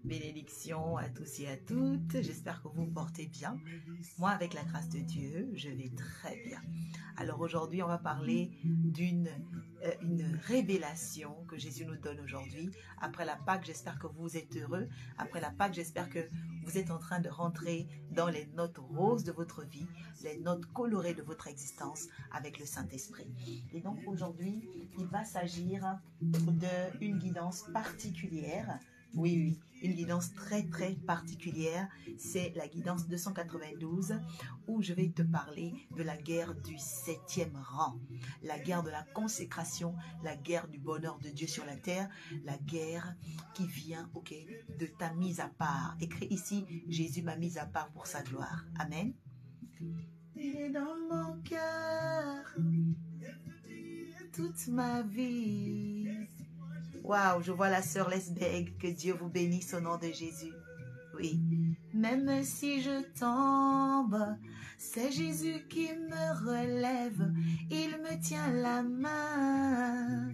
Bénédiction à tous et à toutes. J'espère que vous vous portez bien. Moi, avec la grâce de Dieu, je vais très bien. Alors aujourd'hui, on va parler d'une révélation que Jésus nous donne aujourd'hui. Après la Pâque, j'espère que vous êtes heureux. Après la Pâque, j'espère que vous êtes en train de rentrer dans les notes roses de votre vie, les notes colorées de votre existence avec le Saint-Esprit. Et donc aujourd'hui, il va s'agir d'une guidance particulière. Oui, une guidance très particulière. C'est la guidance 292 où je vais te parler de la guerre du 7e rang. La guerre de la consécration, la guerre du bonheur de Dieu sur la terre, la guerre qui vient de ta mise à part. Écrit ici, Jésus m'a mise à part pour sa gloire. Amen. Il est dans mon cœur toute ma vie. Waouh, je vois la sœur Lesbeg, que Dieu vous bénisse au nom de Jésus. Oui, même si je tombe, c'est Jésus qui me relève, il me tient la main,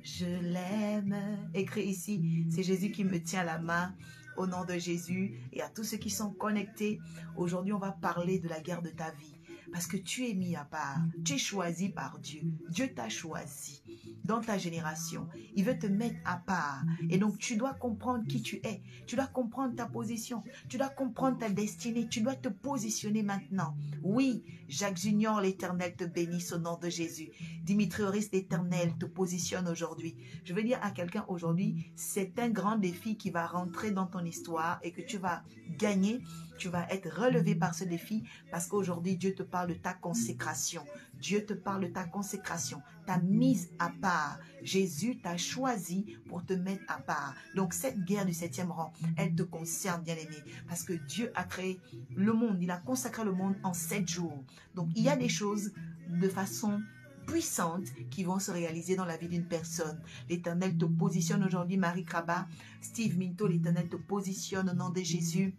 je l'aime. Écrit ici, c'est Jésus qui me tient la main au nom de Jésus. Et à tous ceux qui sont connectés, aujourd'hui on va parler de la guerre de ta vie. Parce que tu es mis à part, tu es choisi par Dieu. Dieu t'a choisi dans ta génération. Il veut te mettre à part. Et donc tu dois comprendre qui tu es. Tu dois comprendre ta position. Tu dois comprendre ta destinée. Tu dois te positionner maintenant. Oui, Jacques Junior, l'Éternel te bénisse au nom de Jésus. Dimitri Oris, l'Éternel te positionne aujourd'hui. Je veux dire à quelqu'un aujourd'hui, c'est un grand défi qui va rentrer dans ton histoire et que tu vas gagner. Tu vas être relevé par ce défi parce qu'aujourd'hui, Dieu te parle de ta consécration. Dieu te parle de ta consécration, ta mise à part. Jésus t'a choisi pour te mettre à part. Donc, cette guerre du 7e rang, elle te concerne, bien-aimé, parce que Dieu a créé le monde. Il a consacré le monde en 7 jours. Donc, il y a des choses de façon puissantes qui vont se réaliser dans la vie d'une personne. L'Éternel te positionne aujourd'hui, Marie Kraba, Steve Minto, l'Éternel te positionne au nom de Jésus.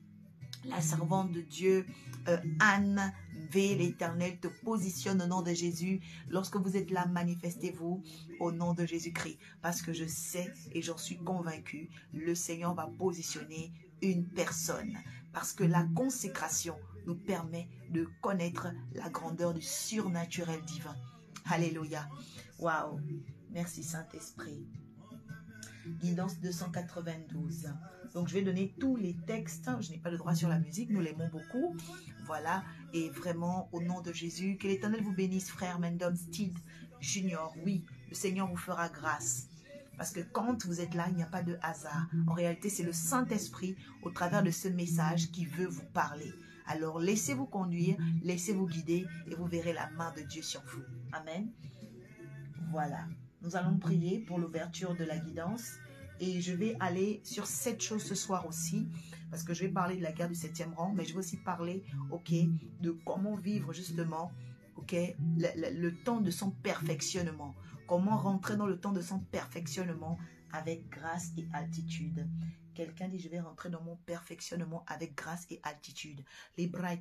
La servante de Dieu, Anne V, l'Éternel te positionne au nom de Jésus. Lorsque vous êtes là, manifestez-vous au nom de Jésus-Christ. Parce que je sais et j'en suis convaincu, le Seigneur va positionner une personne. Parce que la consécration nous permet de connaître la grandeur du surnaturel divin. Alléluia. Waouh. Merci Saint-Esprit. Guidance 292. Donc, je vais donner tous les textes. Je n'ai pas le droit sur la musique. Nous l'aimons beaucoup. Voilà. Et vraiment, au nom de Jésus, que l'Éternel vous bénisse, frère Mendon Steed Junior. Oui, le Seigneur vous fera grâce. Parce que quand vous êtes là, il n'y a pas de hasard. En réalité, c'est le Saint-Esprit, au travers de ce message, qui veut vous parler. Alors, laissez-vous conduire, laissez-vous guider et vous verrez la main de Dieu sur vous. Amen. Voilà. Nous allons prier pour l'ouverture de la guidance et je vais aller sur 7 choses ce soir aussi parce que je vais parler de la guerre du 7e rang, mais je vais aussi parler de comment vivre justement le temps de son perfectionnement, comment rentrer dans le temps de son perfectionnement avec grâce et altitude. Quelqu'un dit, je vais rentrer dans mon perfectionnement avec grâce et altitude. Éternel,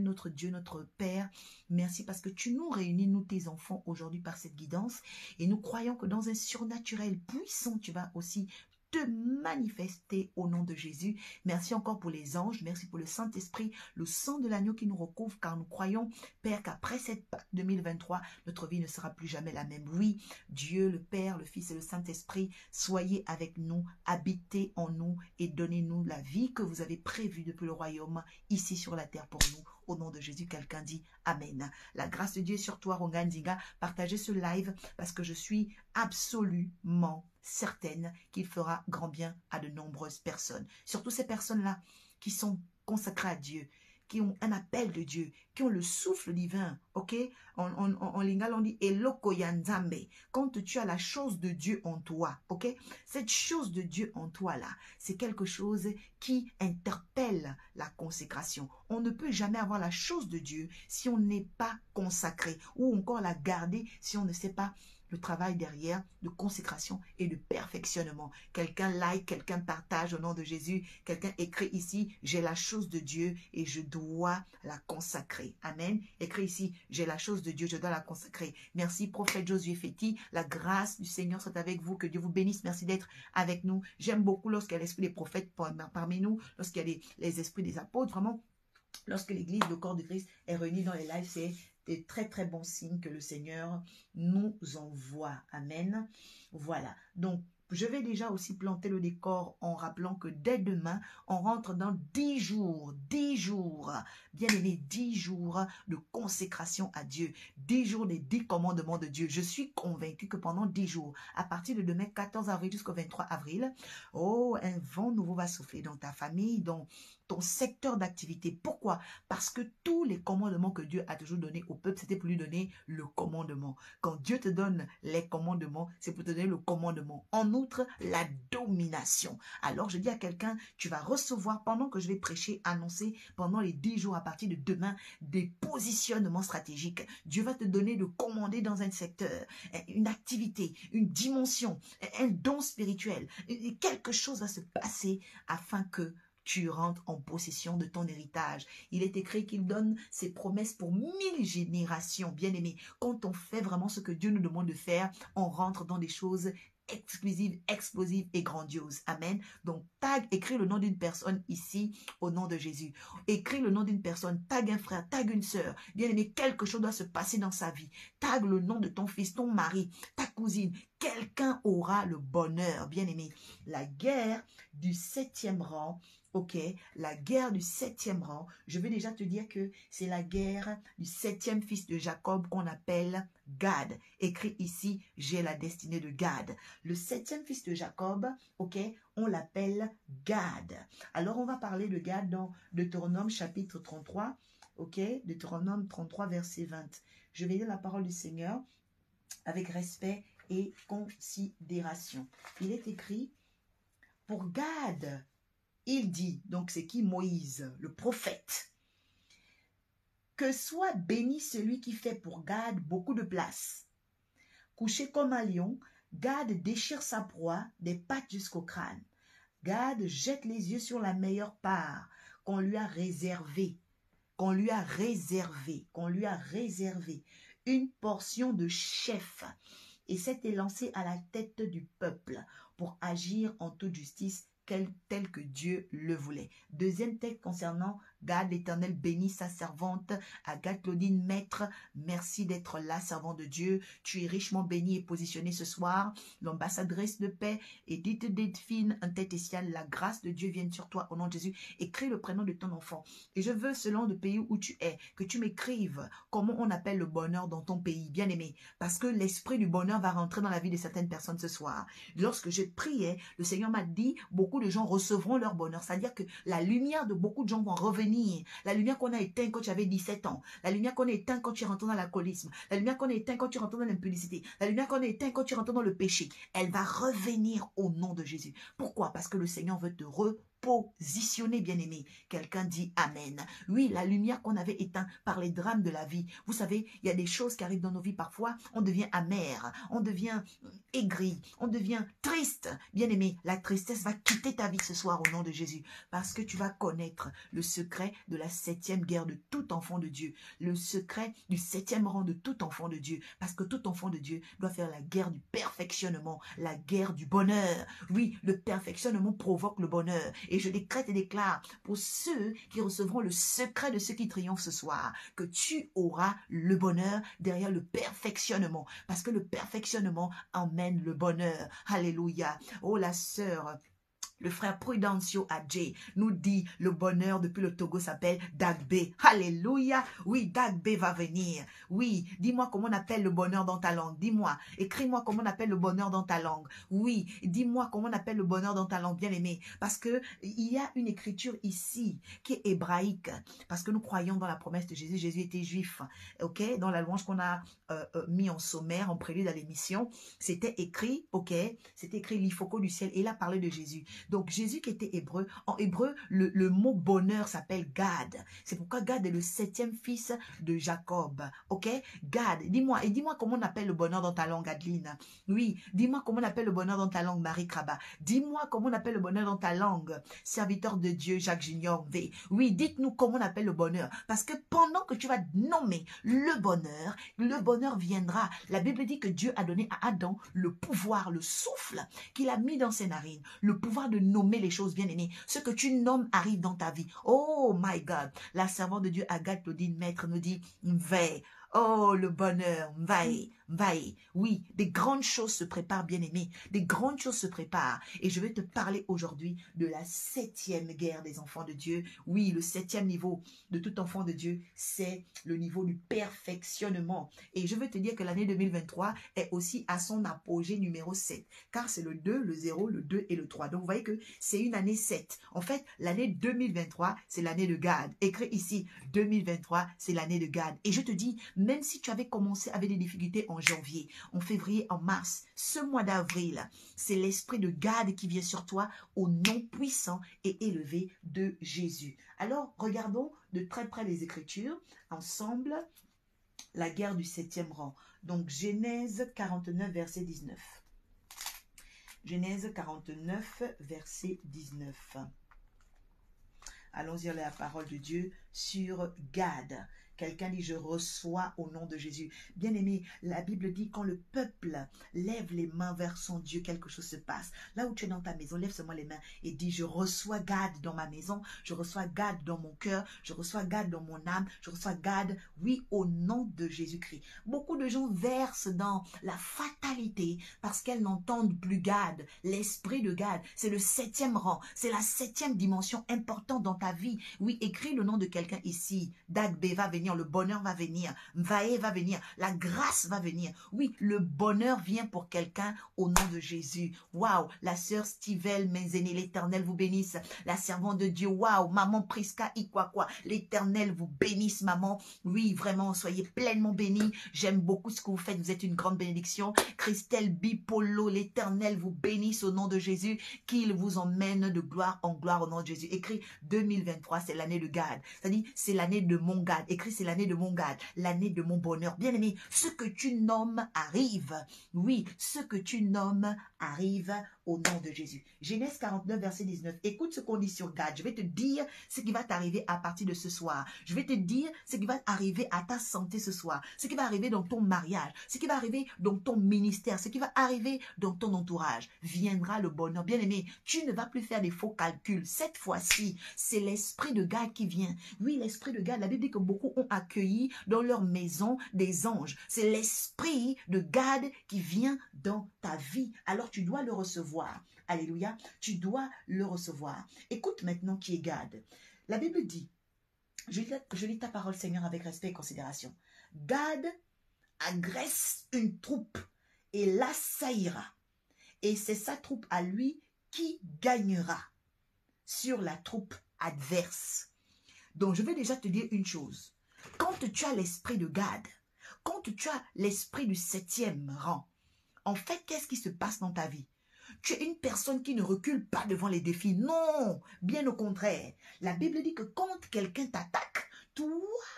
notre Dieu, notre Père, merci parce que tu nous réunis, nous tes enfants, aujourd'hui par cette guidance. Et nous croyons que dans un surnaturel puissant, tu vas aussi te manifester au nom de Jésus. Merci encore pour les anges, merci pour le Saint-Esprit, le sang de l'agneau qui nous recouvre, car nous croyons, Père, qu'après cette Pâque 2023, notre vie ne sera plus jamais la même. Oui, Dieu, le Père, le Fils et le Saint-Esprit, soyez avec nous, habitez en nous et donnez-nous la vie que vous avez prévue depuis le royaume, ici sur la terre pour nous. Au nom de Jésus, quelqu'un dit Amen. La grâce de Dieu est sur toi, Rongandiga. Partagez ce live parce que je suis absolument certaine qu'il fera grand bien à de nombreuses personnes. Surtout ces personnes-là qui sont consacrées à Dieu, qui ont un appel de Dieu, qui ont le souffle divin, ok? En lingala, on dit Eloko Yanzambe. Quand tu as la chose de Dieu en toi, ok? Cette chose de Dieu en toi là, c'est quelque chose qui interpelle la consécration. On ne peut jamais avoir la chose de Dieu si on n'est pas consacré, ou encore la garder si on ne sait pas le travail derrière de consécration et de perfectionnement. Quelqu'un like, quelqu'un partage au nom de Jésus. Quelqu'un écrit ici, j'ai la chose de Dieu et je dois la consacrer. Amen. Écrit ici, j'ai la chose de Dieu, je dois la consacrer. Merci, prophète Josué Feti. La grâce du Seigneur soit avec vous. Que Dieu vous bénisse. Merci d'être avec nous. J'aime beaucoup lorsqu'il y a l'esprit des prophètes parmi nous, lorsqu'il y a les esprits des apôtres. Vraiment, lorsque l'église, le corps de Christ est réuni dans les lives, c'est des très très bons signes que le Seigneur nous envoie. Amen. Voilà. Donc, je vais déjà aussi planter le décor en rappelant que dès demain, on rentre dans 10 jours, bien aimé, 10 jours de consécration à Dieu, 10 jours des 10 commandements de Dieu. Je suis convaincu que pendant 10 jours, à partir de demain 14 avril jusqu'au 23 avril, oh, un vent nouveau va souffler dans ta famille, dans ton secteur d'activité. Pourquoi? Parce que tous les commandements que Dieu a toujours donnés au peuple, c'était pour lui donner le commandement. Quand Dieu te donne les commandements, c'est pour te donner le commandement. En outre, la domination. Alors, je dis à quelqu'un, tu vas recevoir, pendant que je vais prêcher, annoncer, pendant les 10 jours à partir de demain, des positionnements stratégiques. Dieu va te donner de commander dans un secteur, une activité, une dimension, un don spirituel. Quelque chose va se passer afin que tu rentres en possession de ton héritage. Il est écrit qu'il donne ses promesses pour 1000 générations, bien-aimés. Quand on fait vraiment ce que Dieu nous demande de faire, on rentre dans des choses exclusives, explosives et grandioses. Amen. Donc, écris le nom d'une personne ici au nom de Jésus. Écris le nom d'une personne, tag un frère, tag une sœur. Bien-aimé, quelque chose doit se passer dans sa vie. Tag le nom de ton fils, ton mari, ta cousine. Quelqu'un aura le bonheur, bien-aimé. La guerre du 7e rang, ok, la guerre du 7e rang, je vais déjà te dire que c'est la guerre du 7e fils de Jacob qu'on appelle Gad. Écrit ici, j'ai la destinée de Gad. Le 7e fils de Jacob, ok, on l'appelle Gad. Alors on va parler de Gad dans Deutéronome chapitre 33, ok, Deutéronome 33 verset 20. Je vais lire la parole du Seigneur avec respect et considération. Il est écrit, pour Gad, il dit, donc c'est qui? Moïse, le prophète. Que soit béni celui qui fait pour Gad beaucoup de place. Couché comme un lion, Gad déchire sa proie des pattes jusqu'au crâne. Gad jette les yeux sur la meilleure part qu'on lui a réservée. Qu'on lui a réservé. Une portion de chef. Et s'est élancé à la tête du peuple pour agir en toute justice tel que Dieu le voulait. Deuxième texte concernant Gad, l'Éternel bénit sa servante, Agathe Claudine, maître, merci d'être là, servant de Dieu. Tu es richement bénie et positionnée ce soir. L'ambassadrice de paix, Edith Delphine, un tête essiale, la grâce de Dieu vienne sur toi au nom de Jésus. Écris le prénom de ton enfant. Et je veux, selon le pays où tu es, que tu m'écrives comment on appelle le bonheur dans ton pays, bien aimé. Parce que l'esprit du bonheur va rentrer dans la vie de certaines personnes ce soir. Lorsque je priais, le Seigneur m'a dit, beaucoup de gens recevront leur bonheur. C'est-à-dire que la lumière de beaucoup de gens vont revenir. La lumière qu'on a éteinte quand tu avais 17 ans. La lumière qu'on a éteinte quand tu rentres dans l'alcoolisme. La lumière qu'on a éteinte quand tu rentres dans l'impudicité. La lumière qu'on a éteinte quand tu rentres dans le péché. Elle va revenir au nom de Jésus. Pourquoi? Parce que le Seigneur veut te repositionner, bien-aimé. Quelqu'un dit Amen. Oui, la lumière qu'on avait éteinte par les drames de la vie. Vous savez, il y a des choses qui arrivent dans nos vies parfois. On devient amer. On devient aigri. On devient triste. Bien-aimé, la tristesse va quitter ta vie ce soir au nom de Jésus. Parce que tu vas connaître le secret de la 7e guerre de tout enfant de Dieu. Le secret du 7e rang de tout enfant de Dieu. Parce que tout enfant de Dieu doit faire la guerre du perfectionnement. La guerre du bonheur. Oui, le perfectionnement provoque le bonheur. Et je décrète et déclare pour ceux qui recevront le secret de ceux qui triomphent ce soir, que tu auras le bonheur derrière le perfectionnement. Parce que le perfectionnement emmène le bonheur. Alléluia. Oh la sœur, le frère Prudencio Adjé nous dit le bonheur depuis le Togo s'appelle Dagbe. Alléluia. Oui, Dagbe va venir. Oui, dis-moi comment on appelle le bonheur dans ta langue. Dis-moi, écris-moi comment on appelle le bonheur dans ta langue. Oui, dis-moi comment on appelle le bonheur dans ta langue, bien-aimé. Parce que il y a une écriture ici qui est hébraïque. Parce que nous croyons dans la promesse de Jésus. Jésus était juif. Ok, dans la louange qu'on a mis en sommaire, en prélude à l'émission, c'était écrit, ok, c'était écrit l'Ifoko du ciel. Et il a parlé de Jésus. Donc Jésus qui était hébreu, en hébreu, le mot bonheur s'appelle Gad. C'est pourquoi Gad est le 7e fils de Jacob. Ok? Gad, dis-moi, et dis-moi comment on appelle le bonheur dans ta langue, Adeline. Oui, dis-moi comment on appelle le bonheur dans ta langue, Marie Kraba. Dis-moi comment on appelle le bonheur dans ta langue, serviteur de Dieu, Jacques Junior V. Oui, dites-nous comment on appelle le bonheur. Parce que pendant que tu vas nommer le bonheur viendra. La Bible dit que Dieu a donné à Adam le pouvoir, le souffle qu'il a mis dans ses narines, le pouvoir de nommer les choses, bien aimées. Ce que tu nommes arrive dans ta vie. Oh my God. La servante de Dieu, Agathe Claudine Maître, nous dit, veille. Oh, le bonheur, vaille. Oui, des grandes choses se préparent, bien-aimés. Des grandes choses se préparent. Et je vais te parler aujourd'hui de la 7e guerre des enfants de Dieu. Oui, le 7e niveau de tout enfant de Dieu, c'est le niveau du perfectionnement. Et je veux te dire que l'année 2023 est aussi à son apogée numéro 7. Car c'est le 2, le 0, le 2 et le 3. Donc, vous voyez que c'est une année 7. En fait, l'année 2023, c'est l'année de Gad. Écrit ici, 2023, c'est l'année de Gad. Et je te dis, même si tu avais commencé avec des difficultés en janvier, en février, en mars, ce mois d'avril, c'est l'esprit de Gad qui vient sur toi au nom puissant et élevé de Jésus. Alors, regardons de très près les Écritures, ensemble, la guerre du 7e rang. Donc, Genèse 49, verset 19. Genèse 49, verset 19. Allons-y à la parole de Dieu sur Gad. Quelqu'un dit, je reçois au nom de Jésus. Bien-aimé, la Bible dit, quand le peuple lève les mains vers son Dieu, quelque chose se passe. Là où tu es dans ta maison, lève seulement les mains et dis, je reçois Gad dans ma maison, je reçois Gad dans mon cœur, je reçois Gad dans mon âme, je reçois Gad, oui, au nom de Jésus-Christ. Beaucoup de gens versent dans la fatalité parce qu'elles n'entendent plus Gad, l'esprit de Gad. C'est le 7e rang, c'est la 7e dimension importante dans ta vie. Oui, écris le nom de quelqu'un ici. Dagbe va venir, le bonheur va venir, Mvae va venir, la grâce va venir. Oui, le bonheur vient pour quelqu'un au nom de Jésus. Waouh, la sœur Stivelle Menzene, l'Éternel vous bénisse. La servante de Dieu, waouh, maman Priska Ikwakwa, l'Éternel vous bénisse, maman. Oui, vraiment, soyez pleinement bénis. J'aime beaucoup ce que vous faites, vous êtes une grande bénédiction. Christelle Bipolo, l'Éternel vous bénisse au nom de Jésus, qu'il vous emmène de gloire en gloire au nom de Jésus. Écrit 2023, c'est l'année de Gad. C'est-à-dire, c'est l'année de mon Gad. Écrit, c'est l'année de mon Gad, l'année de mon bonheur. Bien-aimé, ce que tu nommes arrive. Oui, ce que tu nommes arrive au nom de Jésus. Genèse 49, verset 19. Écoute ce qu'on dit sur Gad. Je vais te dire ce qui va t'arriver à partir de ce soir. Je vais te dire ce qui va arriver à ta santé ce soir. Ce qui va arriver dans ton mariage. Ce qui va arriver dans ton ministère. Ce qui va arriver dans ton entourage. Viendra le bonheur. Bien-aimé, tu ne vas plus faire des faux calculs. Cette fois-ci, c'est l'esprit de Gad qui vient. Oui, l'esprit de Gad, la Bible dit que beaucoup ont accueilli dans leur maison des anges. C'est l'esprit de Gad qui vient dans ta vie. Alors tu dois le recevoir. Alléluia, tu dois le recevoir. Écoute maintenant qui est Gad. La Bible dit, je lis ta parole Seigneur avec respect et considération. Gad agresse une troupe et l'assaillira. Et c'est sa troupe à lui qui gagnera sur la troupe adverse. Donc je vais déjà te dire une chose. Quand tu as l'esprit de Gad, quand tu as l'esprit du 7e rang, en fait, qu'est-ce qui se passe dans ta vie? Tu es une personne qui ne recule pas devant les défis. Non, bien au contraire. La Bible dit que quand quelqu'un t'attaque, toi,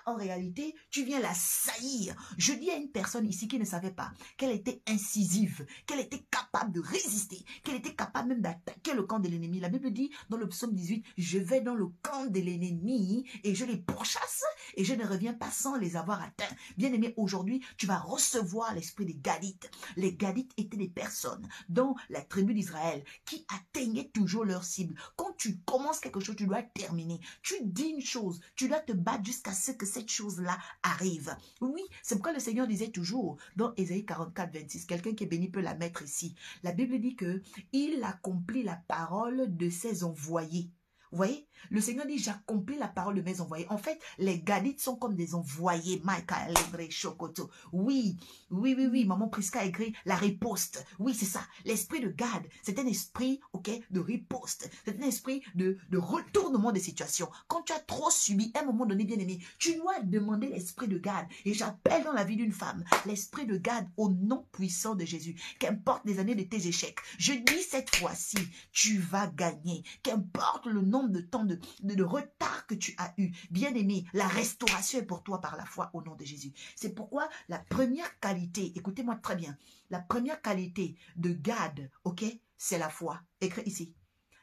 en réalité, tu viens la saillir. Je dis à une personne ici qui ne savait pas qu'elle était incisive, qu'elle était capable de résister, qu'elle était capable même d'attaquer le camp de l'ennemi. La Bible dit dans le psaume 18, je vais dans le camp de l'ennemi et je les pourchasse et je ne reviens pas sans les avoir atteints. Bien-aimé, aujourd'hui, tu vas recevoir l'esprit des Gadites. Les Gadites étaient des personnes dans la tribu d'Israël qui atteignaient toujours leur cible. Quand tu commences quelque chose, tu dois terminer. Tu dis une chose, tu dois te battre jusqu'à ce que cette chose-là arrive. Oui, c'est pourquoi le Seigneur disait toujours dans Ésaïe 44, 26, quelqu'un qui est béni peut la mettre ici. La Bible dit que il accomplit la parole de ses envoyés. Vous voyez, le Seigneur dit, j'accomplis la parole de mes envoyés. En fait, les Gadites sont comme des envoyés. Michael, Lebre, Chocoto. Oui, maman Prisca a écrit la riposte. Oui, c'est ça. L'esprit de Gad, c'est un esprit, ok, de riposte. C'est un esprit de retournement des situations. Quand tu as trop subi, à un moment donné, bien aimé, tu dois demander l'esprit de Gad. Et j'appelle dans la vie d'une femme, l'esprit de Gad au nom puissant de Jésus. Qu'importe les années de tes échecs, je dis cette fois-ci, tu vas gagner. Qu'importe le nombre de temps de retard que tu as eu. Bien-aimé, la restauration est pour toi par la foi au nom de Jésus. C'est pourquoi la première qualité, écoutez-moi très bien, la première qualité de Gad, ok, c'est la foi. Écrit ici.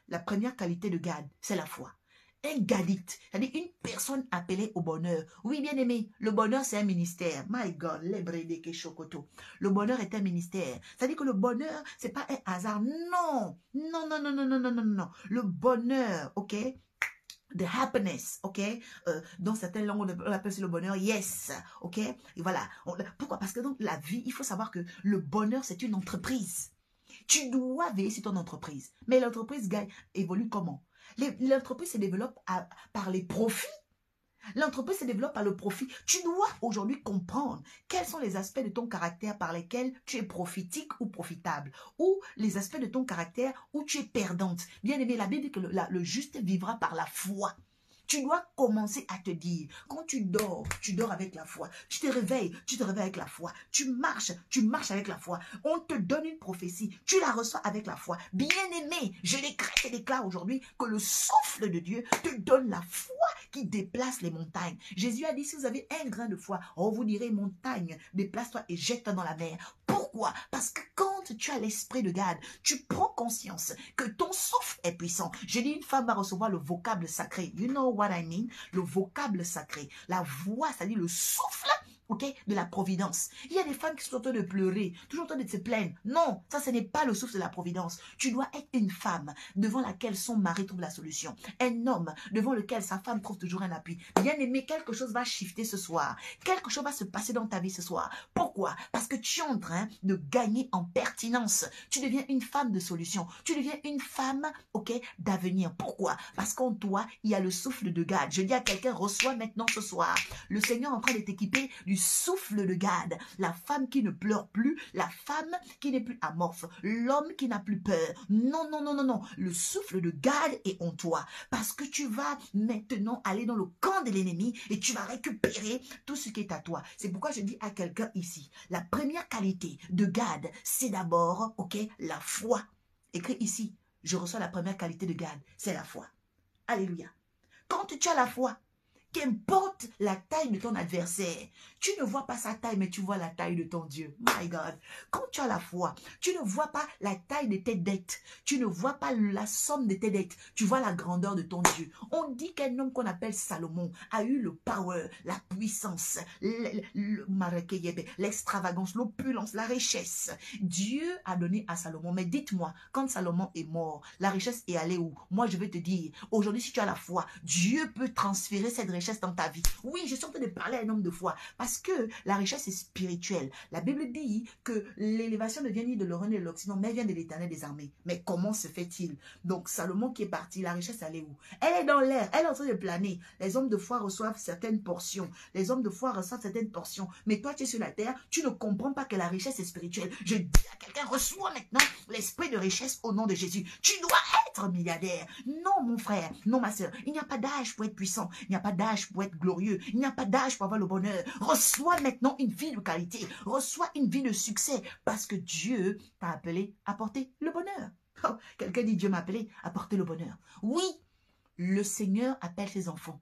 La première qualité de Gad, c'est la foi. Un Gadite, c'est-à-dire une personne appelée au bonheur. Oui, bien-aimé, le bonheur, c'est un ministère. My God, le bonheur est un ministère. C'est-à-dire que le bonheur, c'est pas un hasard. Non, non, non, non, non, non, non, non, non. Le bonheur, ok, the happiness, ok, dans certaines langues, on appelle ça le bonheur, yes, ok, et voilà. Pourquoi? Parce que dans la vie, il faut savoir que le bonheur, c'est une entreprise. Tu dois veiller sur ton entreprise. Mais l'entreprise évolue comment? L'entreprise se développe par les profits. L'entreprise se développe par le profit. Tu dois aujourd'hui comprendre quels sont les aspects de ton caractère par lesquels tu es prophétique ou profitable. Ou les aspects de ton caractère où tu es perdante. Bien aimé, la Bible dit que le juste vivra par la foi. Tu dois commencer à te dire, quand tu dors avec la foi. Tu te réveilles avec la foi. Tu marches avec la foi. On te donne une prophétie, tu la reçois avec la foi. Bien-aimé, je déclare aujourd'hui que le souffle de Dieu te donne la foi qui déplace les montagnes. Jésus a dit, si vous avez un grain de foi, on vous dirait, montagne, déplace-toi et jette-toi dans la mer. Pourquoi? Parce que quand tu as l'esprit de Gad, tu prends conscience que ton souffle est puissant. Je dis, une femme va recevoir le vocable sacré. You know what I mean? Le vocable sacré. La voix, c'est-à-dire le souffle, ok, de la providence. Il y a des femmes qui sont en train de pleurer, toujours en train de se plaindre. Non, ça, ce n'est pas le souffle de la providence. Tu dois être une femme devant laquelle son mari trouve la solution. Un homme devant lequel sa femme trouve toujours un appui. Bien aimé, quelque chose va shifter ce soir. Quelque chose va se passer dans ta vie ce soir. Pourquoi? Parce que tu es en train de gagner en pertinence. Tu deviens une femme de solution. Tu deviens une femme, ok, d'avenir. Pourquoi? Parce qu'en toi, il y a le souffle de Gad. Je dis à quelqu'un, reçois maintenant ce soir. Le Seigneur est en train de t'équiper du souffle de Gad. La femme qui ne pleure plus, la femme qui n'est plus amorphe, l'homme qui n'a plus peur. Non, non, non, non, non. Le souffle de Gad est en toi. Parce que tu vas maintenant aller dans le camp de l'ennemi et tu vas récupérer tout ce qui est à toi. C'est pourquoi je dis à quelqu'un ici, la première qualité de Gad, c'est d'abord, ok, la foi. Écrit ici, je reçois la première qualité de Gad, c'est la foi. Alléluia. Quand tu as la foi, qu'importe la taille de ton adversaire, tu ne vois pas sa taille, mais tu vois la taille de ton Dieu. My God. Quand tu as la foi, tu ne vois pas la taille de tes dettes. Tu ne vois pas la somme de tes dettes. Tu vois la grandeur de ton Dieu. On dit qu'un homme qu'on appelle Salomon a eu le power, la puissance, l'extravagance, l'opulence, la richesse. Dieu a donné à Salomon. Mais dites-moi, quand Salomon est mort, la richesse est allée où? Moi, je vais te dire, aujourd'hui, si tu as la foi, Dieu peut transférer cette richesse dans ta vie. Oui, je suis en train de parler à un homme de foi parce que la richesse est spirituelle. La Bible dit que l'élévation ne vient ni de l'Orient ni de l'Occident, mais vient de l'Éternel des armées. Mais comment se fait-il? Donc, Salomon qui est parti, la richesse, elle est où? Elle est dans l'air, elle est en train de planer. Les hommes de foi reçoivent certaines portions. Les hommes de foi reçoivent certaines portions. Mais toi, tu es sur la terre, tu ne comprends pas que la richesse est spirituelle. Je dis à quelqu'un, reçois maintenant l'esprit de richesse au nom de Jésus. Tu dois être milliardaire. Non, mon frère, non, ma soeur, il n'y a pas d'âge pour être puissant. Il n'y a pas d'âge pour être glorieux. Il n'y a pas d'âge pour avoir le bonheur. Reçois maintenant une vie de qualité. Reçois une vie de succès parce que Dieu t'a appelé à porter le bonheur. Oh, quelqu'un dit Dieu m'a appelé à porter le bonheur. Oui, le Seigneur appelle ses enfants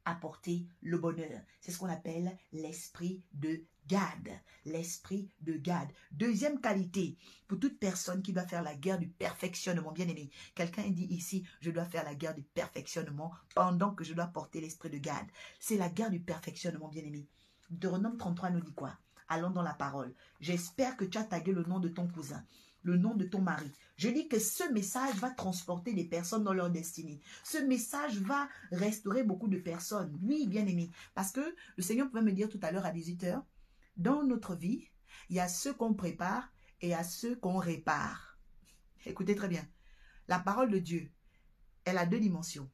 à porter le bonheur. C'est ce qu'on appelle l'esprit de Gad. L'esprit de Gad. Deuxième qualité, pour toute personne qui doit faire la guerre du perfectionnement, bien aimé. Quelqu'un dit ici, je dois faire la guerre du perfectionnement pendant que je dois porter l'esprit de Gad. C'est la guerre du perfectionnement, bien aimé. Deutéronome 33 nous dit quoi? Allons dans la parole. J'espère que tu as tagué le nom de ton cousin, le nom de ton mari. Je dis que ce message va transporter des personnes dans leur destinée. Ce message va restaurer beaucoup de personnes. Oui, bien aimé. Parce que le Seigneur pouvait me dire tout à l'heure à 18h, dans notre vie, il y a ceux qu'on prépare et il y a ceux qu'on répare. Écoutez très bien. La parole de Dieu elle a deux dimensions.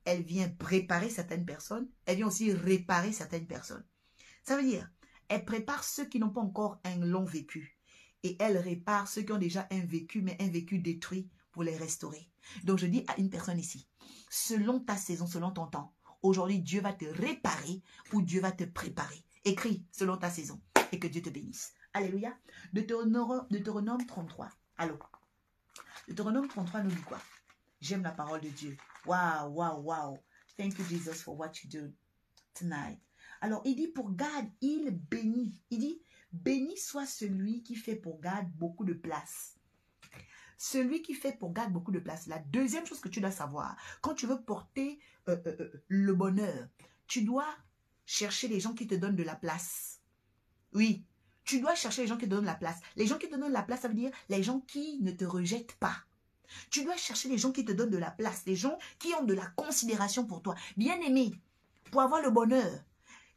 Elle vient préparer certaines personnes, elle vient aussi réparer certaines personnes. Ça veut dire, elle prépare ceux qui n'ont pas encore un long vécu. Et elle répare ceux qui ont déjà un vécu, mais un vécu détruit pour les restaurer. Donc je dis à une personne ici, selon ta saison, selon ton temps, aujourd'hui Dieu va te réparer ou Dieu va te préparer. Écris selon ta saison et que Dieu te bénisse. Alléluia. Deutéronome 33. Allô. Deutéronome 33 nous dit quoi? J'aime la parole de Dieu. Wow, wow, wow. Thank you, Jesus, for what you do tonight. Alors, il dit pour Gad, il bénit. Il dit, béni soit celui qui fait pour Gad beaucoup de place. Celui qui fait pour Gad beaucoup de place. La deuxième chose que tu dois savoir, quand tu veux porter le bonheur, tu dois chercher les gens qui te donnent de la place. Oui, tu dois chercher les gens qui te donnent la place. Les gens qui te donnent la place, ça veut dire les gens qui ne te rejettent pas. Tu dois chercher les gens qui te donnent de la place, les gens qui ont de la considération pour toi. Bien-aimé, pour avoir le bonheur,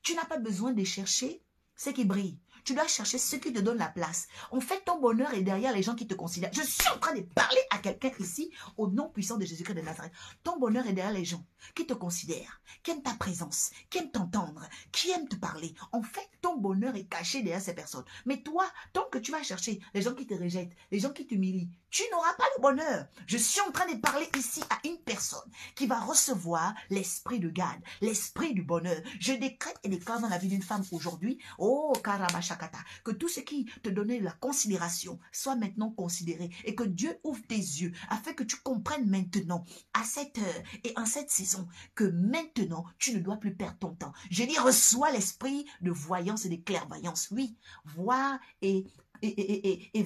tu n'as pas besoin de chercher ceux qui brillent. Tu dois chercher ceux qui te donnent la place. En fait, ton bonheur est derrière les gens qui te considèrent. Je suis en train de parler à quelqu'un ici au nom puissant de Jésus-Christ de Nazareth. Ton bonheur est derrière les gens qui te considèrent, qui aiment ta présence, qui aiment t'entendre, qui aiment te parler. En fait, ton bonheur est caché derrière ces personnes. Mais toi, tant que tu vas chercher les gens qui te rejettent, les gens qui t'humilient, tu n'auras pas le bonheur. Je suis en train de parler ici à une personne qui va recevoir l'esprit de Gad, l'esprit du bonheur. Je décrète et déclare dans la vie d'une femme aujourd'hui, oh Karabashakata, que tout ce qui te donnait la considération soit maintenant considéré et que Dieu ouvre tes yeux afin que tu comprennes maintenant, à cette heure et en cette saison, que maintenant tu ne dois plus perdre ton temps. Je dis, reçois l'esprit de voyance et de clairvoyance. Oui, voir et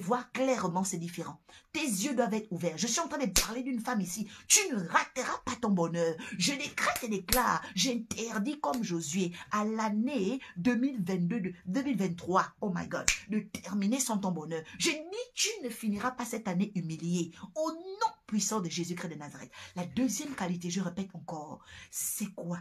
voir clairement, c'est différent. Tes yeux doivent être ouverts. Je suis en train de parler d'une femme ici. Tu ne rateras pas ton bonheur. Je décrète et déclare, j'interdis comme Josué à l'année 2023, oh my God, de terminer sans ton bonheur. Je dis, tu ne finiras pas cette année humilié. Au nom puissant de Jésus-Christ de Nazareth. La deuxième qualité, je répète encore, c'est quoi?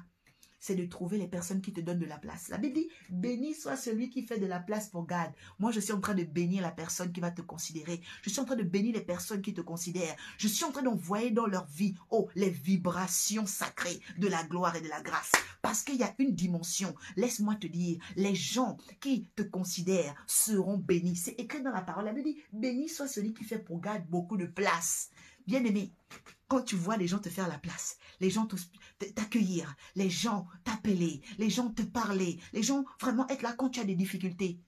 C'est de trouver les personnes qui te donnent de la place. La Bible dit, béni soit celui qui fait de la place pour Gad. Moi, je suis en train de bénir la personne qui va te considérer. Je suis en train de bénir les personnes qui te considèrent. Je suis en train d'envoyer dans leur vie, oh, les vibrations sacrées de la gloire et de la grâce. Parce qu'il y a une dimension, laisse-moi te dire, les gens qui te considèrent seront bénis. C'est écrit dans la parole. La Bible dit, béni soit celui qui fait pour Gad beaucoup de place. Bien-aimé, quand tu vois les gens te faire la place, les gens t'accueillir, les gens t'appeler, les gens te parler, les gens vraiment être là quand tu as des difficultés,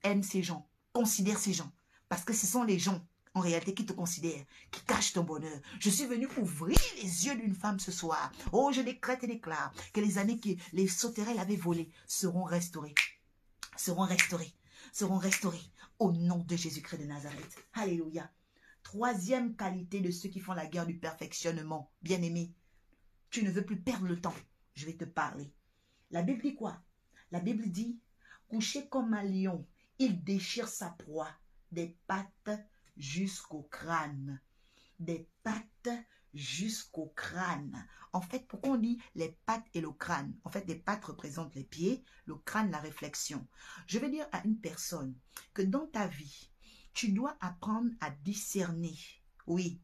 aime ces gens, considère ces gens. Parce que ce sont les gens, en réalité, qui te considèrent, qui cachent ton bonheur. Je suis venue ouvrir les yeux d'une femme ce soir. Oh, je décrète et déclare que les années que les sauterelles avaient volées seront restaurées. Seront restaurées. Seront restaurées. Au nom de Jésus-Christ de Nazareth. Alléluia. Troisième qualité de ceux qui font la guerre du perfectionnement. Bien-aimé, tu ne veux plus perdre le temps. Je vais te parler. La Bible dit quoi? La Bible dit, couché comme un lion, il déchire sa proie des pattes jusqu'au crâne. Des pattes jusqu'au crâne. En fait, pourquoi on dit les pattes et le crâne? En fait, les pattes représentent les pieds, le crâne la réflexion. Je vais dire à une personne que dans ta vie, tu dois apprendre à discerner. Oui,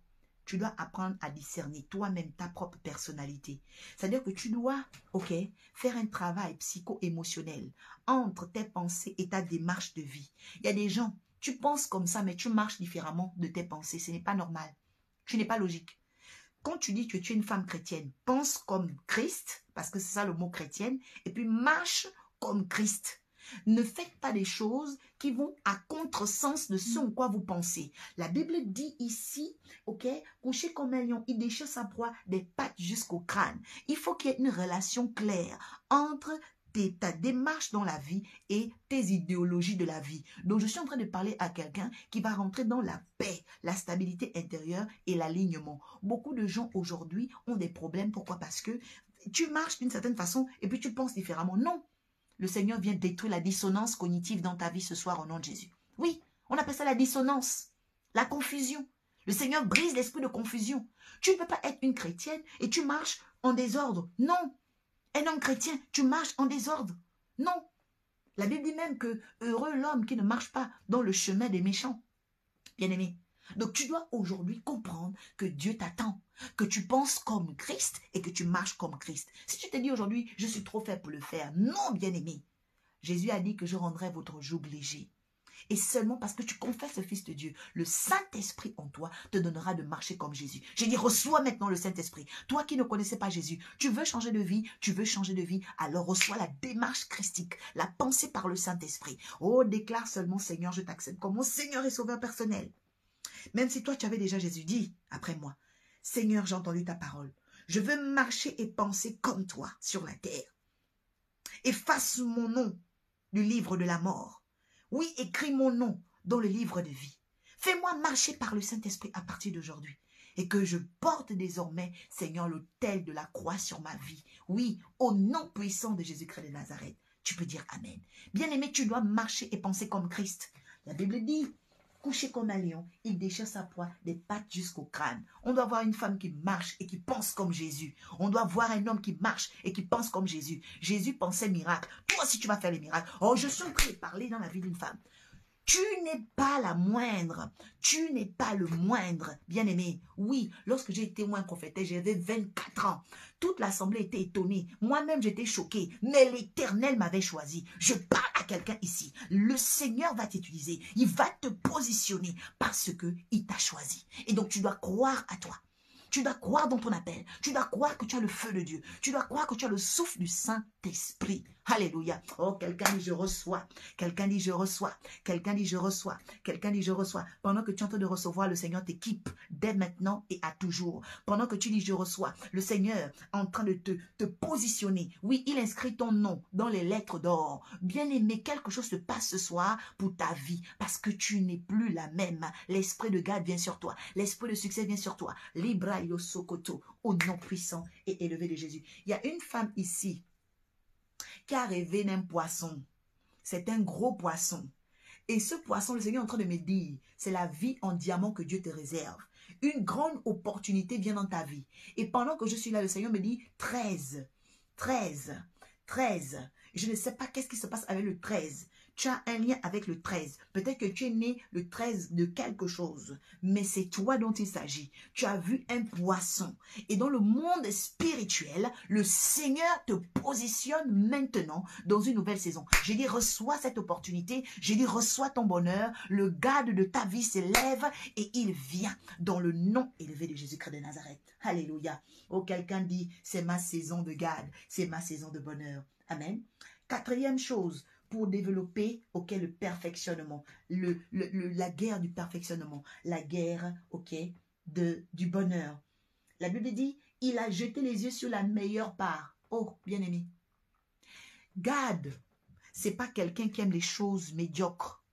tu dois apprendre à discerner toi-même ta propre personnalité. C'est-à-dire que tu dois, ok, faire un travail psycho-émotionnel entre tes pensées et ta démarche de vie. Il y a des gens, tu penses comme ça, mais tu marches différemment de tes pensées. Ce n'est pas normal. Tu n'es pas logique. Quand tu dis que tu es une femme chrétienne, pense comme Christ, parce que c'est ça le mot chrétienne, et puis marche comme Christ. Ne faites pas des choses qui vont à contresens de ce en quoi vous pensez. La Bible dit ici, ok, couché comme un lion, il déchire sa proie des pattes jusqu'au crâne. Il faut qu'il y ait une relation claire entre ta démarche dans la vie et tes idéologies de la vie. Donc, je suis en train de parler à quelqu'un qui va rentrer dans la paix, la stabilité intérieure et l'alignement. Beaucoup de gens aujourd'hui ont des problèmes. Pourquoi? Parce que tu marches d'une certaine façon et puis tu penses différemment. Non. Le Seigneur vient détruire la dissonance cognitive dans ta vie ce soir au nom de Jésus. Oui, on appelle ça la dissonance, la confusion. Le Seigneur brise l'esprit de confusion. Tu ne peux pas être une chrétienne et tu marches en désordre. Non. Un homme chrétien, tu marches en désordre. Non. La Bible dit même que heureux l'homme qui ne marche pas dans le chemin des méchants. Bien-aimé, Donc, tu dois aujourd'hui comprendre que Dieu t'attend, que tu penses comme Christ et que tu marches comme Christ. Si tu te dis aujourd'hui, je suis trop faible pour le faire, non, bien-aimé. Jésus a dit que je rendrai votre joug léger. Et seulement parce que tu confesses le Fils de Dieu, le Saint-Esprit en toi te donnera de marcher comme Jésus. J'ai dit, reçois maintenant le Saint-Esprit. Toi qui ne connaissais pas Jésus, tu veux changer de vie, alors reçois la démarche christique, la pensée par le Saint-Esprit. Oh, déclare seulement, Seigneur, je t'accepte comme mon Seigneur et Sauveur personnel. Même si toi, tu avais déjà Jésus, dis après moi, Seigneur, j'ai entendu ta parole. Je veux marcher et penser comme toi sur la terre. Efface mon nom du livre de la mort. Oui, écris mon nom dans le livre de vie. Fais-moi marcher par le Saint-Esprit à partir d'aujourd'hui. Et que je porte désormais, Seigneur, l'autel de la croix sur ma vie. Oui, au nom puissant de Jésus-Christ de Nazareth. Tu peux dire Amen. Bien-aimé, tu dois marcher et penser comme Christ. La Bible dit, couché comme un lion, il déchire sa proie des pattes jusqu'au crâne. On doit voir une femme qui marche et qui pense comme Jésus. On doit voir un homme qui marche et qui pense comme Jésus. Jésus pensait miracle. Toi aussi, tu vas faire les miracles. Oh, je suis en train de parler dans la vie d'une femme. Tu n'es pas la moindre. Tu n'es pas le moindre, bien-aimé. Oui, lorsque j'ai été moins prophétesse, j'avais 24 ans. Toute l'assemblée était étonnée. Moi-même, j'étais choquée. Mais l'Éternel m'avait choisi. Je parle à quelqu'un ici. Le Seigneur va t'utiliser. Il va te positionner parce qu'il t'a choisi. Et donc, tu dois croire à toi. Tu dois croire dans ton appel. Tu dois croire que tu as le feu de Dieu. Tu dois croire que tu as le souffle du Saint-Esprit. Alléluia. Oh, quelqu'un dit je reçois. Quelqu'un dit je reçois. Quelqu'un dit je reçois. Quelqu'un dit je reçois. Pendant que tu es en train de recevoir, le Seigneur t'équipe dès maintenant et à toujours. Pendant que tu dis je reçois, le Seigneur est en train de te positionner. Oui, il inscrit ton nom dans les lettres d'or. Bien-aimé, quelque chose se passe ce soir pour ta vie parce que tu n'es plus la même. L'esprit de garde vient sur toi. L'esprit de succès vient sur toi. Libra yo sokoto, au nom puissant et élevé de Jésus. Il y a une femme ici qui a rêvé d'un poisson. C'est un gros poisson. Et ce poisson, le Seigneur est en train de me dire, c'est la vie en diamant que Dieu te réserve. Une grande opportunité vient dans ta vie. Et pendant que je suis là, le Seigneur me dit 13, 13, 13. Je ne sais pas qu'est-ce qui se passe avec le 13. Tu as un lien avec le 13. Peut-être que tu es né le 13 de quelque chose. Mais c'est toi dont il s'agit. Tu as vu un poisson. Et dans le monde spirituel, le Seigneur te positionne maintenant dans une nouvelle saison. J'ai dit, reçois cette opportunité. J'ai dit, reçois ton bonheur. Le garde de ta vie s'élève et il vient dans le nom élevé de Jésus-Christ de Nazareth. Alléluia. Oh, quelqu'un dit, c'est ma saison de garde. C'est ma saison de bonheur. Amen. Quatrième chose, pour développer le perfectionnement, la guerre du perfectionnement, la guerre du bonheur. La Bible dit, il a jeté les yeux sur la meilleure part. Oh, bien-aimé, Gad, c'est pas quelqu'un qui aime les choses médiocres.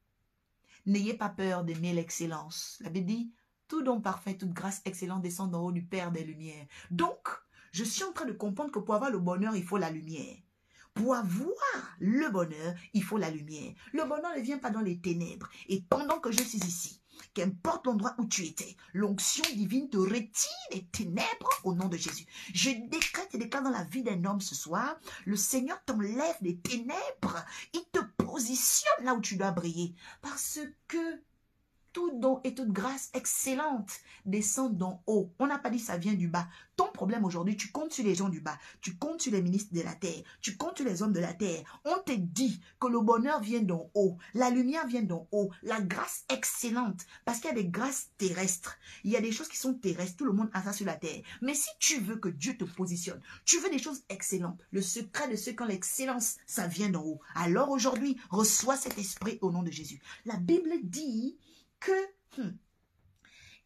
N'ayez pas peur d'aimer l'excellence. La Bible dit, tout don parfait, toute grâce excellente descend d'en haut du Père des Lumières. Donc, je suis en train de comprendre que pour avoir le bonheur, il faut la lumière. Pour avoir le bonheur, il faut la lumière. Le bonheur ne vient pas dans les ténèbres. Et pendant que je suis ici, qu'importe l'endroit où tu étais, l'onction divine te retire les ténèbres au nom de Jésus. Je décrète et déclare dans la vie d'un homme ce soir, le Seigneur t'enlève les ténèbres. Il te positionne là où tu dois briller. Parce que tout don et toute grâce excellente descend d'en haut. On n'a pas dit ça vient du bas. Ton problème aujourd'hui, tu comptes sur les gens du bas. Tu comptes sur les ministres de la terre. Tu comptes sur les hommes de la terre. On te dit que le bonheur vient d'en haut. La lumière vient d'en haut. La grâce excellente. Parce qu'il y a des grâces terrestres. Il y a des choses qui sont terrestres. Tout le monde a ça sur la terre. Mais si tu veux que Dieu te positionne, tu veux des choses excellentes. Le secret de ce qu'en l'excellence, ça vient d'en haut. Alors aujourd'hui, reçois cet esprit au nom de Jésus. La Bible dit que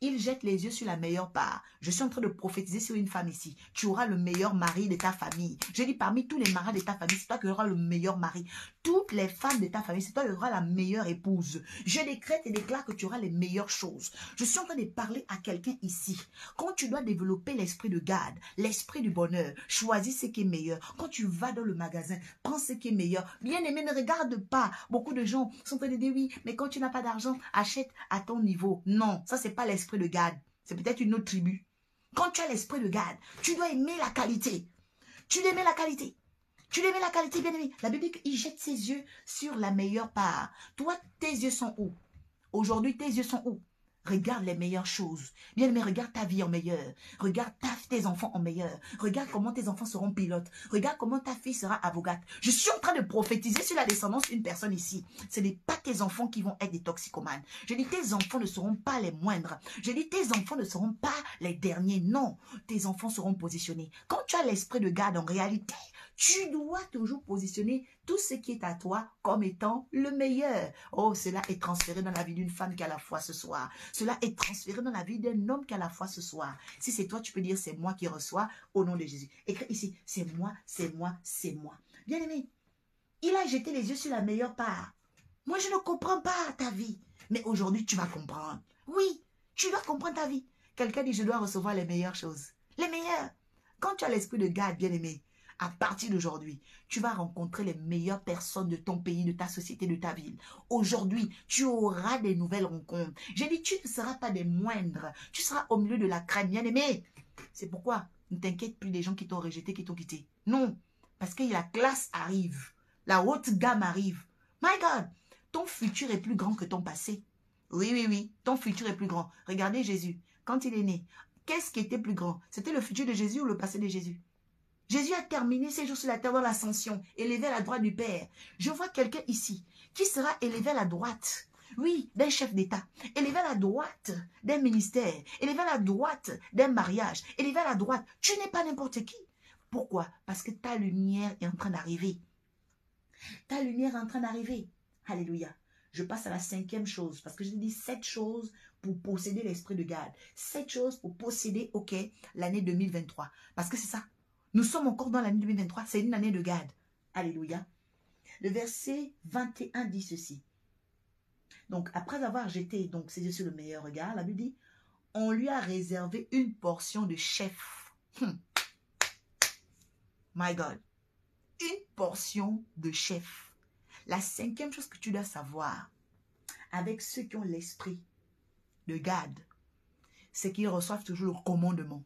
il jette les yeux sur la meilleure part. Je suis en train de prophétiser sur une femme ici. Tu auras le meilleur mari de ta famille. Je dis parmi tous les maris de ta famille, c'est toi qui auras le meilleur mari. Toutes les femmes de ta famille, c'est toi qui auras la meilleure épouse. Je décrète et déclare que tu auras les meilleures choses. Je suis en train de parler à quelqu'un ici. Quand tu dois développer l'esprit de garde, l'esprit du bonheur, choisis ce qui est meilleur. Quand tu vas dans le magasin, prends ce qui est meilleur. Bien aimé, ne regarde pas. Beaucoup de gens sont en train de dire oui, mais quand tu n'as pas d'argent, achète à ton niveau. Non, ça c'est pas l'esprit de Gad. C'est peut-être une autre tribu. Quand tu as l'esprit de Gad, tu dois aimer la qualité. Tu dois aimer la qualité. Tu dois aimer la qualité, bien aimé. La Bible dit qu'il jette ses yeux sur la meilleure part. Toi, tes yeux sont où? Aujourd'hui, tes yeux sont où? Regarde les meilleures choses. Bien-aimé, regarde ta vie en meilleur. Regarde tes enfants en meilleur. Regarde comment tes enfants seront pilotes. Regarde comment ta fille sera avocate. Je suis en train de prophétiser sur la descendance d'une personne ici. Ce n'est pas tes enfants qui vont être des toxicomanes. Je dis, tes enfants ne seront pas les moindres. Je dis, tes enfants ne seront pas les derniers. Non, tes enfants seront positionnés. Quand tu as l'esprit de garde, en réalité, tu dois toujours positionner tout ce qui est à toi comme étant le meilleur. Oh, cela est transféré dans la vie d'une femme qui a la foi ce soir. Cela est transféré dans la vie d'un homme qui a la foi ce soir. Si c'est toi, tu peux dire, c'est moi qui reçois au nom de Jésus. Écris ici, c'est moi, c'est moi, c'est moi. Bien-aimé, il a jeté les yeux sur la meilleure part. Moi, je ne comprends pas ta vie. Mais aujourd'hui, tu vas comprendre. Oui, tu dois comprendre ta vie. Quelqu'un dit, je dois recevoir les meilleures choses. Les meilleures. Quand tu as l'esprit de garde, bien-aimé, à partir d'aujourd'hui, tu vas rencontrer les meilleures personnes de ton pays, de ta société, de ta ville. Aujourd'hui, tu auras des nouvelles rencontres. J'ai dit, tu ne seras pas des moindres. Tu seras au milieu de la crème, bien-aimé. C'est pourquoi ne t'inquiète plus des gens qui t'ont rejeté, qui t'ont quitté. Non, parce que la classe arrive. La haute gamme arrive. My God, ton futur est plus grand que ton passé. Oui, oui, oui, ton futur est plus grand. Regardez Jésus, quand il est né, qu'est-ce qui était plus grand? C'était le futur de Jésus ou le passé de Jésus? Jésus a terminé ses jours sur la terre dans l'ascension, élevé à la droite du Père. Je vois quelqu'un ici qui sera élevé à la droite, oui, d'un chef d'État, élevé à la droite d'un ministère, élevé à la droite d'un mariage, élevé à la droite. Tu n'es pas n'importe qui. Pourquoi? Parce que ta lumière est en train d'arriver. Ta lumière est en train d'arriver. Alléluia. Je passe à la 5e chose, parce que je dis 7 choses pour posséder l'esprit de garde. 7 choses pour posséder, ok, l'année 2023. Parce que c'est ça. Nous sommes encore dans l'année 2023. C'est une année de garde. Alléluia. Le verset 21 dit ceci. Donc, après avoir jeté donc, ses yeux sur le meilleur regard, la Bible dit, on lui a réservé une portion de chef. My God. Une portion de chef. La 5e chose que tu dois savoir avec ceux qui ont l'esprit de garde, c'est qu'ils reçoivent toujours le commandement.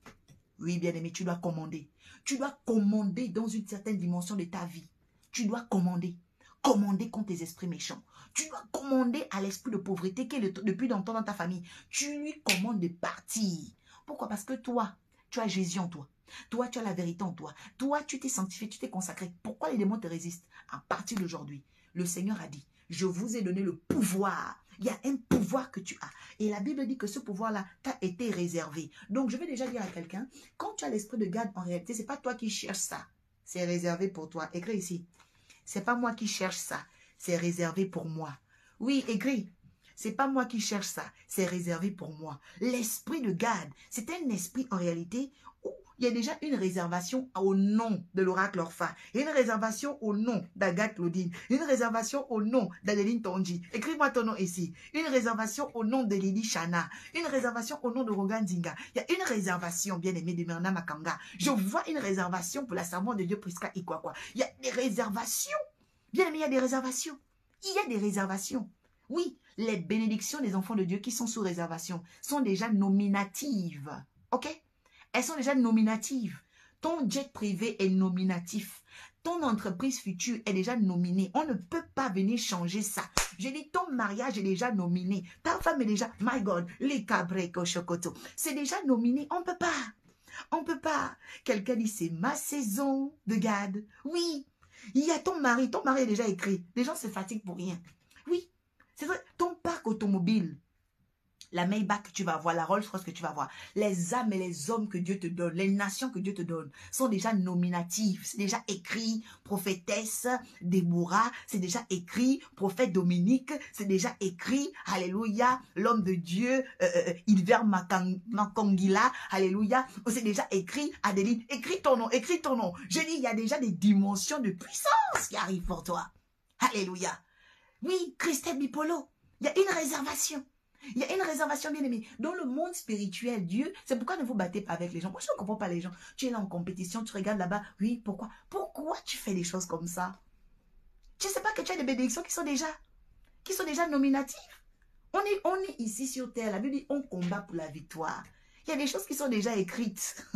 Oui, bien-aimé, tu dois commander. Tu dois commander dans une certaine dimension de ta vie. Tu dois commander. Commander contre tes esprits méchants. Tu dois commander à l'esprit de pauvreté qui est depuis longtemps dans ta famille. Tu lui commandes de partir. Pourquoi? Parce que toi, tu as Jésus en toi. Toi, tu as la vérité en toi. Toi, tu t'es sanctifié, tu t'es consacré. Pourquoi les démons te résistent? À partir d'aujourd'hui, le Seigneur a dit, je vous ai donné le pouvoir. Il y a un pouvoir que tu as. Et la Bible dit que ce pouvoir-là t'a été réservé. Donc, je vais déjà dire à quelqu'un, quand tu as l'esprit de garde, en réalité, ce n'est pas toi qui cherches ça. C'est réservé pour toi. Écris ici. Ce n'est pas moi qui cherche ça. C'est réservé pour moi. Oui, écris. C'est pas moi qui cherche ça. C'est réservé pour moi. L'esprit de garde, c'est un esprit en réalité où il y a déjà une réservation au nom de l'oracle Orpha. Il y a une réservation au nom d'Agathe Claudine. Une réservation au nom d'Adeline Tonji. Écris-moi ton nom ici. Une réservation au nom de Lily Chana. Une réservation au nom de Rogan Zinga. Il y a une réservation, bien-aimé, de Myrna Makanga. Je vois une réservation pour la servante de Dieu Priska Ikwakwa. Il y a des réservations. Bien-aimé, il y a des réservations. Il y a des réservations. Oui, les bénédictions des enfants de Dieu qui sont sous réservation sont déjà nominatives. Ok? Elles sont déjà nominatives. Ton jet privé est nominatif. Ton entreprise future est déjà nominée. On ne peut pas venir changer ça. J'ai dit, ton mariage est déjà nominé. Ta femme est déjà, my God, les cabreko chocoto. C'est déjà nominé. On ne peut pas. On ne peut pas. Quelqu'un dit, c'est ma saison de garde. Oui. Il y a ton mari est déjà écrit. Les gens se fatiguent pour rien. Oui. C'est vrai, ton parc automobile, la Maybach que tu vas avoir, la Rolls-Royce que tu vas avoir, les âmes et les hommes que Dieu te donne, les nations que Dieu te donne, sont déjà nominatives. C'est déjà écrit, prophétesse Déborah, c'est déjà écrit, prophète Dominique, c'est déjà écrit, alléluia, l'homme de Dieu, Hilbert Makangila, alléluia, c'est déjà écrit, Adéline, écris ton nom, écris ton nom. Je dis, il y a déjà des dimensions de puissance qui arrivent pour toi. Alléluia. Oui, Christelle Bipolo, il y a une réservation. Il y a une réservation, bien aimée. Dans le monde spirituel, Dieu, c'est pourquoi ne vous battez pas avec les gens. Moi, je ne comprends pas les gens. Tu es là en compétition, tu regardes là-bas. Oui, pourquoi? Pourquoi tu fais des choses comme ça? Tu ne sais pas que tu as des bénédictions qui sont déjà nominatives. On est ici sur terre. La Bible dit, on combat pour la victoire. Il y a des choses qui sont déjà écrites.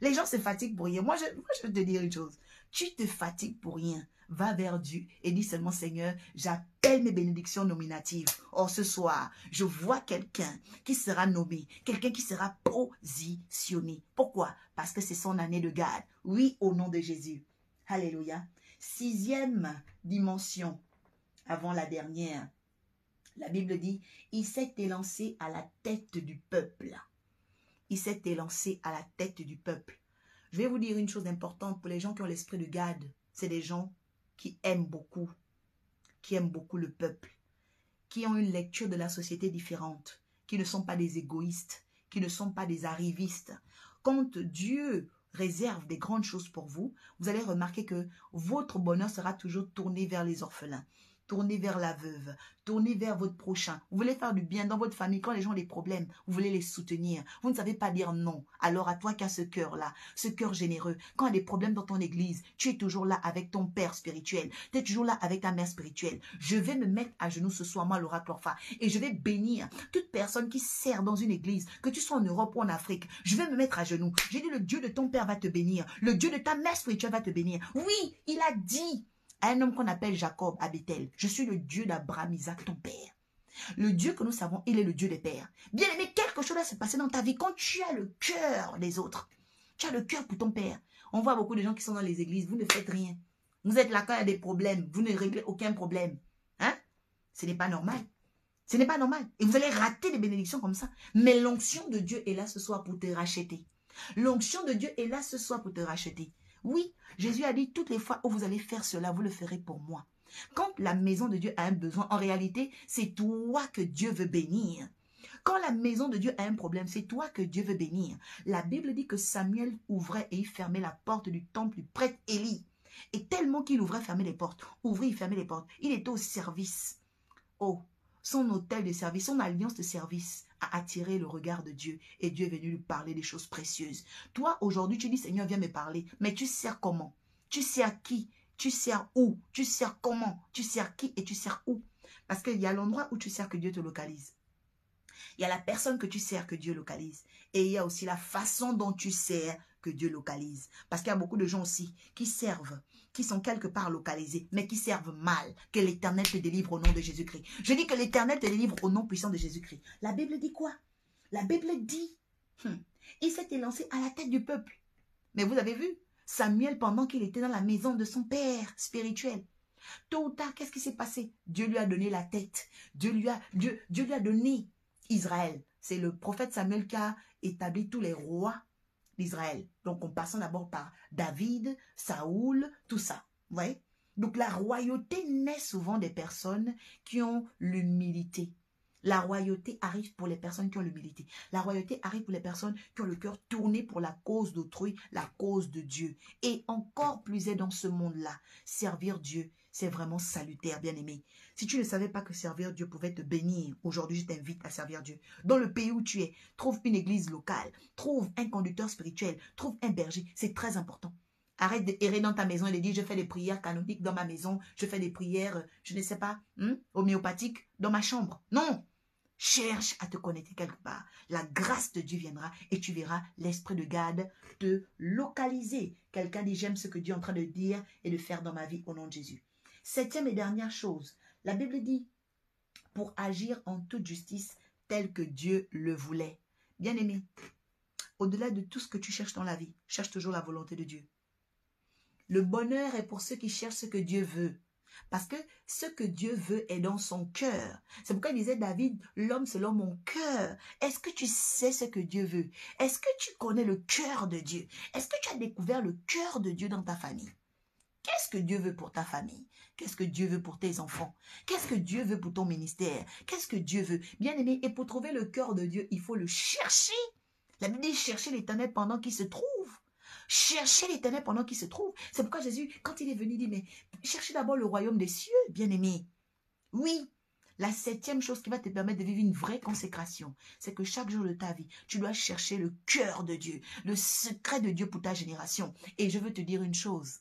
Les gens se fatiguent pour rien. Moi, je vais te dire une chose. Tu te fatigues pour rien. Va vers Dieu et dis seulement, Seigneur, j'appelle mes bénédictions nominatives. Or, ce soir, je vois quelqu'un qui sera nommé, quelqu'un qui sera positionné. Pourquoi? Parce que c'est son année de garde. Oui, au nom de Jésus. Alléluia. 6e dimension, avant la dernière. La Bible dit, il s'est élancé à la tête du peuple. Il s'est élancé à la tête du peuple. Je vais vous dire une chose importante pour les gens qui ont l'esprit de garde. C'est des gens qui aiment beaucoup le peuple, qui ont une lecture de la société différente, qui ne sont pas des égoïstes, qui ne sont pas des arrivistes. Quand Dieu réserve des grandes choses pour vous, vous allez remarquer que votre bonheur sera toujours tourné vers les orphelins, tourné vers la veuve, tourné vers votre prochain. Vous voulez faire du bien dans votre famille. Quand les gens ont des problèmes, vous voulez les soutenir. Vous ne savez pas dire non. Alors à toi qui as ce cœur-là, ce cœur généreux, quand il y a des problèmes dans ton église, tu es toujours là avec ton père spirituel. Tu es toujours là avec ta mère spirituelle. Je vais me mettre à genoux ce soir, moi, l'oracle Orpha, et je vais bénir toute personne qui sert dans une église, que tu sois en Europe ou en Afrique. Je vais me mettre à genoux. J'ai dit, le Dieu de ton père va te bénir. Le Dieu de ta mère spirituelle va te bénir. Oui, il a dit à un homme qu'on appelle Jacob à Bethel, je suis le Dieu d'Abraham, Isaac, ton père. Le Dieu que nous savons, il est le Dieu des pères. Bien aimé, quelque chose va se passer dans ta vie quand tu as le cœur des autres. Tu as le cœur pour ton père. On voit beaucoup de gens qui sont dans les églises, vous ne faites rien. Vous êtes là quand il y a des problèmes, vous ne réglez aucun problème. Hein? Ce n'est pas normal. Ce n'est pas normal. Et vous allez rater des bénédictions comme ça. Mais l'onction de Dieu est là ce soir pour te racheter. L'onction de Dieu est là ce soir pour te racheter. Oui, Jésus a dit, toutes les fois où vous allez faire cela, vous le ferez pour moi. Quand la maison de Dieu a un besoin, en réalité, c'est toi que Dieu veut bénir. Quand la maison de Dieu a un problème, c'est toi que Dieu veut bénir. La Bible dit que Samuel ouvrait et il fermait la porte du temple du prêtre Élie. Et tellement qu'il ouvrait et fermait les portes, ouvrait et fermait les portes, il était au service. Oh, son hôtel de service, son alliance de service a attiré le regard de Dieu. Et Dieu est venu lui parler des choses précieuses. Toi, aujourd'hui, tu dis, Seigneur, viens me parler. Mais tu sers comment? Tu sers qui? Tu sers où? Tu sers comment? Tu sers qui et tu sers où? Parce qu'il y a l'endroit où tu sers que Dieu te localise. Il y a la personne que tu sers que Dieu localise. Et il y a aussi la façon dont tu sers que Dieu localise. Parce qu'il y a beaucoup de gens aussi qui servent, qui sont quelque part localisés, mais qui servent mal. Que l'Éternel te délivre au nom de Jésus-Christ. Je dis que l'Éternel te délivre au nom puissant de Jésus-Christ. La Bible dit quoi? La Bible dit, il s'est élancé à la tête du peuple. Mais vous avez vu, Samuel, pendant qu'il était dans la maison de son père spirituel, tôt ou tard, qu'est-ce qui s'est passé? Dieu lui a donné la tête. Dieu lui a donné Israël. C'est le prophète Samuel qui a établi tous les rois d'Israël. Donc, en passant d'abord par David, Saoul, tout ça. Vous voyez? Donc, la royauté naît souvent des personnes qui ont l'humilité. La royauté arrive pour les personnes qui ont l'humilité. La royauté arrive pour les personnes qui ont le cœur tourné pour la cause d'autrui, la cause de Dieu. Et encore plus est dans ce monde-là, servir Dieu, c'est vraiment salutaire, bien-aimé. Si tu ne savais pas que servir Dieu pouvait te bénir, aujourd'hui je t'invite à servir Dieu. Dans le pays où tu es, trouve une église locale, trouve un conducteur spirituel, trouve un berger, c'est très important. Arrête d'errer dans ta maison et de dire, je fais des prières canoniques dans ma maison, je fais des prières, je ne sais pas, homéopathiques dans ma chambre. Non! Cherche à te connecter quelque part. La grâce de Dieu viendra et tu verras l'esprit de garde te localiser. Quelqu'un dit, j'aime ce que Dieu est en train de dire et de faire dans ma vie au nom de Jésus. 7e et dernière chose, la Bible dit, pour agir en toute justice tel que Dieu le voulait. Bien-aimé, au-delà de tout ce que tu cherches dans la vie, cherche toujours la volonté de Dieu. Le bonheur est pour ceux qui cherchent ce que Dieu veut. Parce que ce que Dieu veut est dans son cœur. C'est pourquoi il disait David, l'homme selon mon cœur. Est-ce que tu sais ce que Dieu veut? Est-ce que tu connais le cœur de Dieu? Est-ce que tu as découvert le cœur de Dieu dans ta famille? Qu'est-ce que Dieu veut pour ta famille? Qu'est-ce que Dieu veut pour tes enfants? Qu'est-ce que Dieu veut pour ton ministère? Qu'est-ce que Dieu veut? Bien aimé, et pour trouver le cœur de Dieu, il faut le chercher. La Bible dit chercher l'Éternel pendant qu'il se trouve. Cherchez l'Éternel pendant qu'il se trouve. C'est pourquoi Jésus, quand il est venu, dit, mais cherchez d'abord le royaume des cieux, bien-aimé. Oui, la 7e chose qui va te permettre de vivre une vraie consécration, c'est que chaque jour de ta vie, tu dois chercher le cœur de Dieu, le secret de Dieu pour ta génération. Et je veux te dire une chose,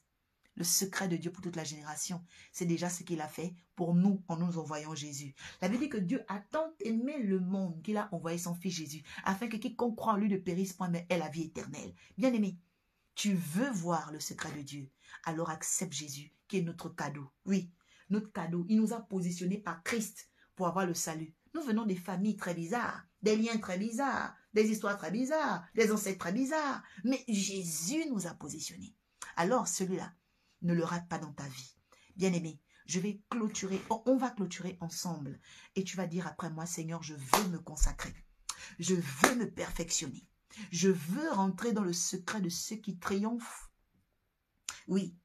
le secret de Dieu pour toute la génération, c'est déjà ce qu'il a fait pour nous en nous envoyant Jésus. La Bible dit que Dieu a tant aimé le monde qu'il a envoyé son fils Jésus, afin que quiconque croit en lui ne périsse point, mais ait la vie éternelle. Bien-aimé, Tu veux voir le secret de Dieu. Alors accepte Jésus, qui est notre cadeau. Oui, notre cadeau. Il nous a positionnés par Christ pour avoir le salut. Nous venons des familles très bizarres, des liens très bizarres, des histoires très bizarres, des ancêtres très bizarres. Mais Jésus nous a positionnés. Alors celui-là, ne le rate pas dans ta vie. Bien-aimé, je vais clôturer, on va clôturer ensemble. Et tu vas dire après moi, Seigneur, je veux me consacrer. Je veux me perfectionner. Je veux rentrer dans le secret de ceux qui triomphent. Oui,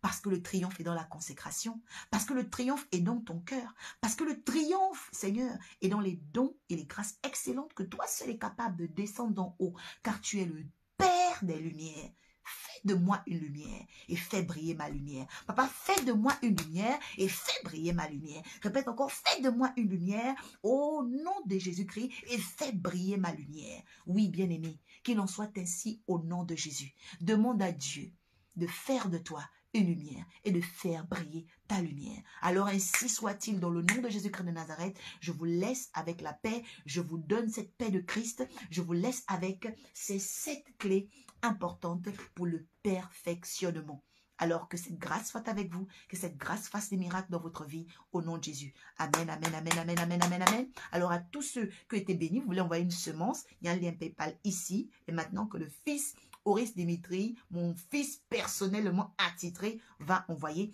parce que le triomphe est dans la consécration. Parce que le triomphe est dans ton cœur. Parce que le triomphe, Seigneur, est dans les dons et les grâces excellentes que toi seul es capable de descendre d'en haut. Car tu es le Père des lumières. Fais de moi une lumière et fais briller ma lumière. Papa, fais de moi une lumière et fais briller ma lumière. Répète encore, fais de moi une lumière au nom de Jésus-Christ et fais briller ma lumière. Oui, bien-aimé, qu'il en soit ainsi au nom de Jésus. Demande à Dieu de faire de toi une lumière et de faire briller ta lumière. Alors ainsi soit-il dans le nom de Jésus-Christ de Nazareth. Je vous laisse avec la paix. Je vous donne cette paix de Christ. Je vous laisse avec ces 7 clés importantes pour le perfectionnement. Alors que cette grâce soit avec vous, que cette grâce fasse des miracles dans votre vie au nom de Jésus. Amen, amen, amen, amen, amen, amen, amen. Alors à tous ceux qui ont été bénis, vous voulez envoyer une semence, il y a un lien PayPal ici. Et maintenant que le Fils Oris Dimitri, mon fils personnellement attitré, va envoyer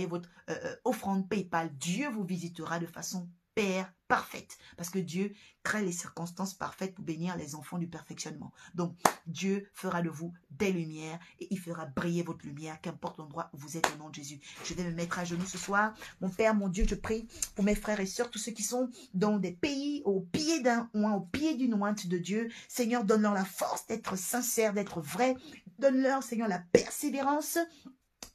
votre offrande PayPal. Dieu vous visitera de façon parfaite. Parce que Dieu crée les circonstances parfaites pour bénir les enfants du perfectionnement. Donc, Dieu fera de vous des lumières et il fera briller votre lumière, qu'importe l'endroit où vous êtes au nom de Jésus. Je vais me mettre à genoux ce soir. Mon Père, mon Dieu, je prie pour mes frères et sœurs, tous ceux qui sont dans des pays au pied d'un oint, au pied d'une ointe de Dieu. Seigneur, donne-leur la force d'être sincères, d'être vrais. Donne-leur, Seigneur, la persévérance.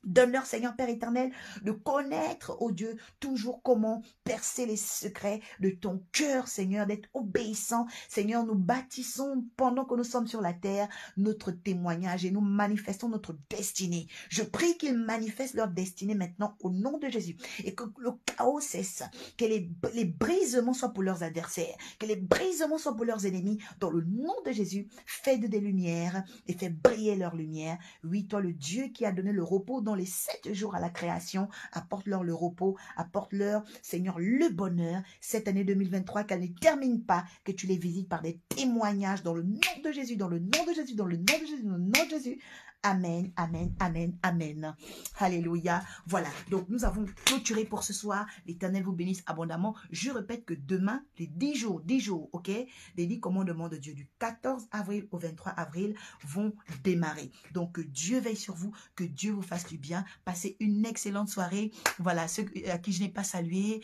Donne-leur, Seigneur Père éternel, de connaître, oh Dieu, toujours comment percer les secrets de ton cœur, Seigneur, d'être obéissant. Seigneur, nous bâtissons, pendant que nous sommes sur la terre, notre témoignage et nous manifestons notre destinée. Je prie qu'ils manifestent leur destinée maintenant au nom de Jésus et que le chaos cesse, que les brisements soient pour leurs adversaires, que les brisements soient pour leurs ennemis. Dans le nom de Jésus, fais de des lumières et fais briller leur lumière. Oui, toi, le Dieu qui a donné le repos dans les 7 jours à la création, apporte-leur le repos, apporte-leur, Seigneur, le bonheur. Cette année 2023, qu'elle ne termine pas, que tu les visites par des témoignages dans le nom de Jésus, dans le nom de Jésus, dans le nom de Jésus, dans le nom de Jésus. Amen, amen, amen, amen. Alléluia. Voilà, donc nous avons clôturé pour ce soir. L'Éternel vous bénisse abondamment. Je répète que demain, les 10 jours, ok, les 10 commandements de Dieu du 14 avril au 23 avril vont démarrer. Donc, que Dieu veille sur vous, que Dieu vous fasse du bien. Passez une excellente soirée. Voilà, ceux à qui je n'ai pas salué.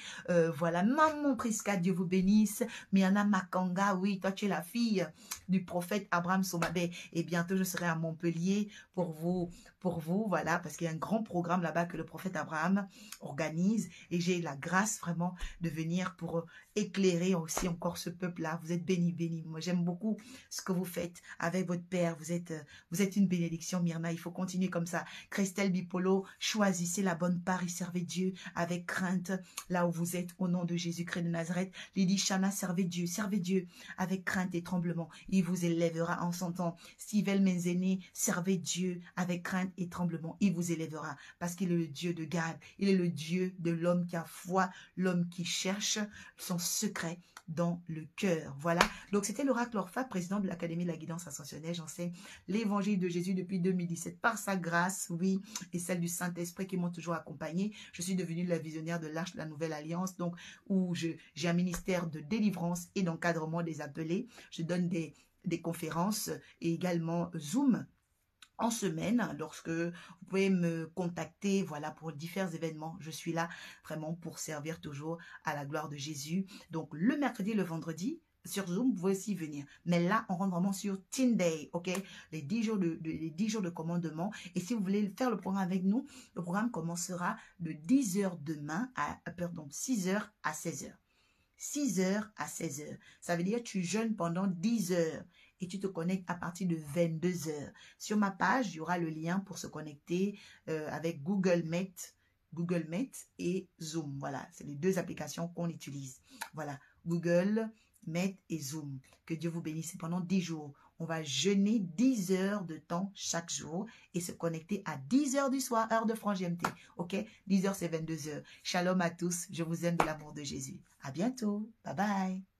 Voilà, Maman Prisca, Dieu vous bénisse. Miana Makanga, oui, toi tu es la fille du prophète Abraham Somabe. Et bientôt, je serai à Montpellier pour vous, voilà, parce qu'il y a un grand programme là-bas que le prophète Abraham organise. Et j'ai la grâce vraiment de venir pour éclairer aussi encore ce peuple-là. Vous êtes bénis, bénis. Moi, j'aime beaucoup ce que vous faites avec votre père. Vous êtes une bénédiction, Myrna. Il faut continuer comme ça. Christelle Bipolo, choisissez la bonne part et servez Dieu avec crainte là où vous êtes au nom de Jésus-Christ de Nazareth. Lydie Chana, servez Dieu avec crainte et tremblement. Il vous élèvera en son temps. Steven Menzeni, servez Dieu avec crainte et tremblement. Il vous élèvera parce qu'il est le Dieu de Gad. Il est le Dieu de l'homme qui a foi, l'homme qui cherche son secret dans le cœur. Voilà. Donc, c'était l'oracle Orpha, président de l'Académie de la Guidance Ascensionnelle. J'enseigne l'évangile de Jésus depuis 2017 par sa grâce, oui, et celle du Saint-Esprit qui m'ont toujours accompagné. Je suis devenue la visionnaire de l'Arche de la Nouvelle Alliance, donc, où j'ai un ministère de délivrance et d'encadrement des appelés. Je donne des conférences et également Zoom en semaine, lorsque vous pouvez me contacter, voilà, pour divers événements. Je suis là vraiment pour servir toujours à la gloire de Jésus. Donc, le mercredi et le vendredi, sur Zoom, vous pouvez aussi venir. Mais là, on rentre vraiment sur Teen Day, ok? Les 10 jours de commandement. Et si vous voulez faire le programme avec nous, le programme commencera de 10h demain pardon, 6h à 16h. 6h à 16h. Ça veut dire que tu jeûnes pendant 10 heures et tu te connectes à partir de 22 heures. Sur ma page, il y aura le lien pour se connecter avec Google Meet et Zoom. Voilà, c'est les 2 applications qu'on utilise. Voilà, Google Meet et Zoom. Que Dieu vous bénisse pendant 10 jours. On va jeûner 10 heures de temps chaque jour et se connecter à 10 heures du soir, heure de franc GMT. OK? 10 heures, c'est 22 heures. Shalom à tous. Je vous aime de l'amour de Jésus. À bientôt. Bye bye.